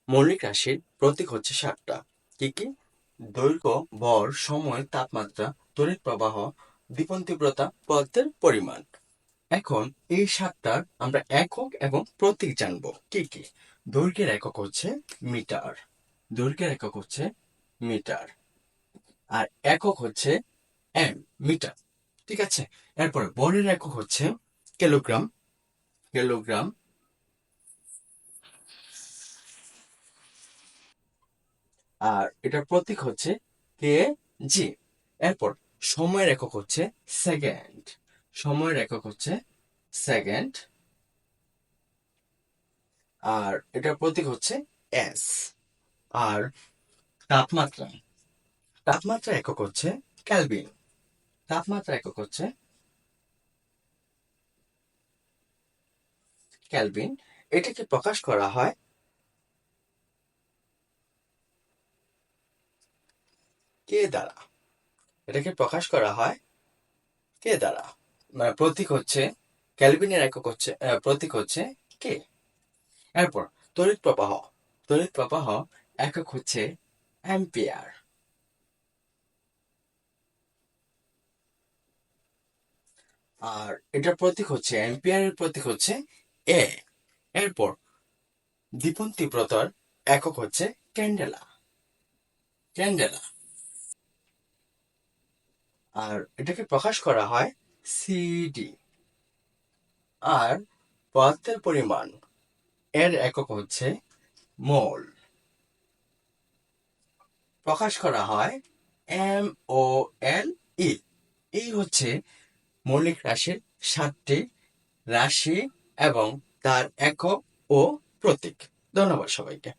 মৌলিক রাশির প্রতীক হচ্ছে সাতটা। কি কি? দৈর্ঘ্য, ভর, সময়, তাপমাত্রা, তড়িৎ প্রবাহ, দীপন তীব্রতা, পদার্থের পরিমাণ। এখন এই সাতটার আমরা একক এবং প্রতীক জানবো। কি কি? দৈর্ঘ্যের একক হচ্ছে মিটার। দৈর্ঘ্যের একক হচ্ছে মিটার। আর একক হচ্ছে এম, মিটার। ঠিক আছে। এরপরে ভরের একক হচ্ছে কিলোগ্রাম। কিলোগ্রাম। আর এটার প্রতীক হচ্ছে কে, জি। এরপর সময়ের একক হচ্ছে সেকেন্ড। সময়ের একক হচ্ছে সেকেন্ড। আর এটার প্রতীক হচ্ছে এস। আর তাপমাত্রা, তাপমাত্রা একক হচ্ছে কেলভিন। তাপমাত্রা একক হচ্ছে কেলভিন। এটাকে প্রকাশ করা হয় কে দ্বারা? এটাকে প্রকাশ করা হয় কে দ্বারা? মানে প্রতীক হচ্ছে কেলভিনের একক হচ্ছে প্রতীক হচ্ছে কে। এরপর তড়িৎ প্রবাহ। তড়িৎ প্রবাহ একক হচ্ছে অ্যাম্পিয়ার। আর এটার প্রতীক হচ্ছে অ্যাম্পিয়ারের প্রতীক হচ্ছে এ। এরপর দীপন তীব্রতার একক হচ্ছে ক্যান্ডেলা। ক্যান্ডেলা। আর এটাকে প্রকাশ করা হয় সিডি। আর পদার্থের পরিমাণ এর একক হচ্ছে মোল। প্রকাশ করা হয় MOLE। এই হচ্ছে মৌলিক রাশির সাতটি রাশি এবং তার একক ও প্রতীক। ধন্যবাদ সবাইকে।